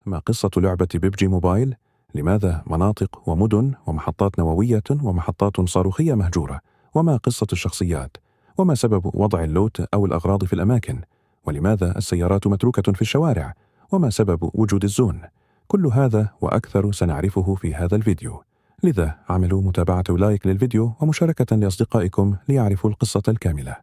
ما قصة لعبة ببجي موبايل؟ لماذا مناطق ومدن ومحطات نووية ومحطات صاروخية مهجورة؟ وما قصة الشخصيات؟ وما سبب وضع اللوت أو الأغراض في الأماكن؟ ولماذا السيارات متروكة في الشوارع؟ وما سبب وجود الزون؟ كل هذا وأكثر سنعرفه في هذا الفيديو، لذا اعملوا متابعة ولايك للفيديو ومشاركة لأصدقائكم ليعرفوا القصة الكاملة.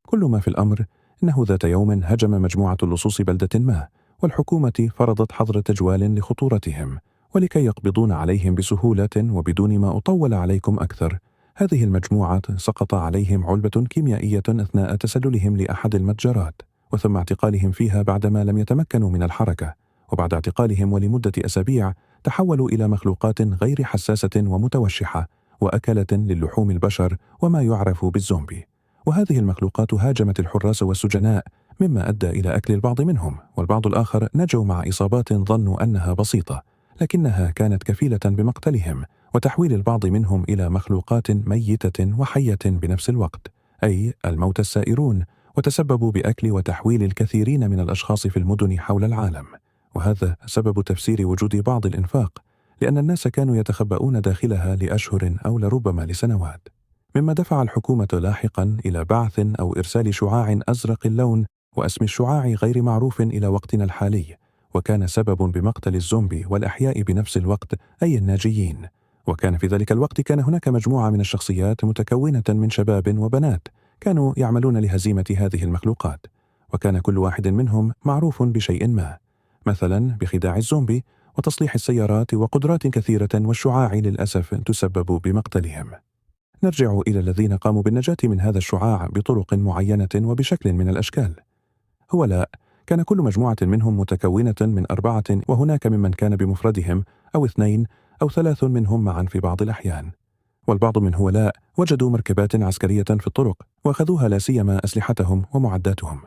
كل ما في الأمر إنه ذات يوم هجم مجموعة لصوص بلدة ما، والحكومة فرضت حظر تجوال لخطورتهم، ولكي يقبضون عليهم بسهولة وبدون ما أطول عليكم أكثر، هذه المجموعة سقط عليهم علبة كيميائية أثناء تسللهم لأحد المتجرات، وثم اعتقالهم فيها بعدما لم يتمكنوا من الحركة. وبعد اعتقالهم ولمدة أسابيع تحولوا إلى مخلوقات غير حساسة ومتوشحة وأكلة للحوم البشر وما يعرف بالزومبي. وهذه المخلوقات هاجمت الحراس والسجناء، مما أدى إلى أكل البعض منهم، والبعض الآخر نجوا مع إصابات ظنوا أنها بسيطة، لكنها كانت كفيلة بمقتلهم وتحويل البعض منهم إلى مخلوقات ميتة وحية بنفس الوقت، أي الموتى السائرون، وتسببوا بأكل وتحويل الكثيرين من الأشخاص في المدن حول العالم. وهذا سبب تفسير وجود بعض الإنفاق، لأن الناس كانوا يتخبؤون داخلها لأشهر أو لربما لسنوات، مما دفع الحكومة لاحقا إلى بعث أو إرسال شعاع أزرق اللون واسم الشعاع غير معروف إلى وقتنا الحالي، وكان سبب بمقتل الزومبي والأحياء بنفس الوقت، أي الناجيين. وكان في ذلك الوقت كان هناك مجموعة من الشخصيات متكونة من شباب وبنات كانوا يعملون لهزيمة هذه المخلوقات، وكان كل واحد منهم معروف بشيء ما، مثلا بخداع الزومبي وتصليح السيارات وقدرات كثيرة، والشعاع للأسف تسبب بمقتلهم. نرجع إلى الذين قاموا بالنجاة من هذا الشعاع بطرق معينة وبشكل من الأشكال. هو لا، كان كل مجموعة منهم متكونة من 4، وهناك ممن كان بمفردهم أو 2 أو 3 منهم معا في بعض الأحيان. والبعض من هؤلاء وجدوا مركبات عسكرية في الطرق وأخذوها، لا سيما أسلحتهم ومعداتهم.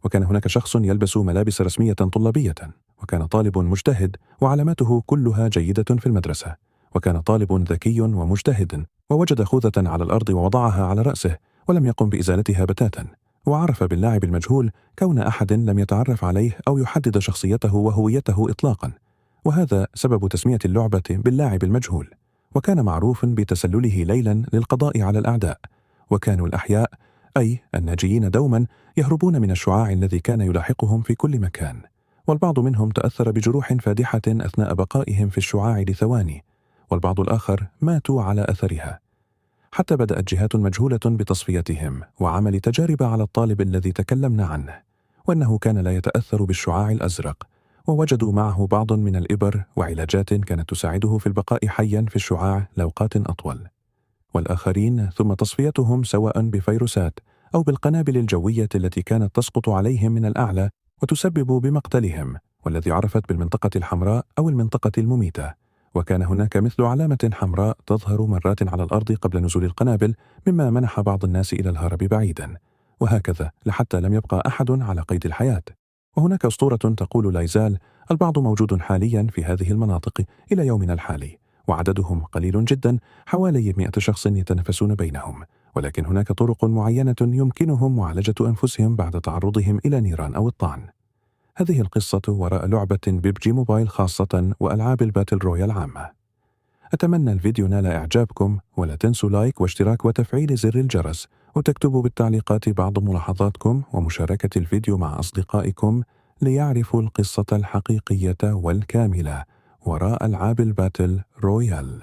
وكان هناك شخص يلبس ملابس رسمية طلابية، وكان طالب مجتهد وعلاماته كلها جيدة في المدرسة، وكان طالب ذكي ومجتهد، ووجد خوذة على الأرض ووضعها على رأسه ولم يقم بإزالتها بتاتا، وعرف باللاعب المجهول كون أحد لم يتعرف عليه أو يحدد شخصيته وهويته إطلاقا، وهذا سبب تسمية اللعبة باللاعب المجهول. وكان معروف بتسلله ليلا للقضاء على الأعداء، وكانوا الأحياء أي الناجيين دوما يهربون من الشعاع الذي كان يلاحقهم في كل مكان، والبعض منهم تأثر بجروح فادحة أثناء بقائهم في الشعاع لثواني، والبعض الآخر ماتوا على أثرها، حتى بدأت جهات مجهولة بتصفيتهم وعمل تجارب على الطالب الذي تكلمنا عنه، وأنه كان لا يتأثر بالشعاع الأزرق، ووجدوا معه بعض من الإبر وعلاجات كانت تساعده في البقاء حيا في الشعاع لأوقات أطول. والآخرين ثم تصفيتهم سواء بفيروسات أو بالقنابل الجوية التي كانت تسقط عليهم من الأعلى وتسبب بمقتلهم، والذي عرفت بالمنطقة الحمراء أو المنطقة المميتة. وكان هناك مثل علامة حمراء تظهر مرات على الأرض قبل نزول القنابل، مما منح بعض الناس إلى الهرب بعيدا، وهكذا لحتى لم يبقى أحد على قيد الحياة. وهناك أسطورة تقول لا يزال البعض موجود حاليا في هذه المناطق إلى يومنا الحالي، وعددهم قليل جدا، حوالي 100 شخص يتنافسون بينهم، ولكن هناك طرق معينة يمكنهم معالجة أنفسهم بعد تعرضهم إلى نيران أو الطعن. هذه القصة وراء لعبة ببجي موبايل خاصة وألعاب الباتل رويال عامة. أتمنى الفيديو نال إعجابكم، ولا تنسوا لايك واشتراك وتفعيل زر الجرس، وتكتبوا بالتعليقات بعض ملاحظاتكم ومشاركة الفيديو مع أصدقائكم ليعرفوا القصة الحقيقية والكاملة وراء ألعاب الباتل رويال.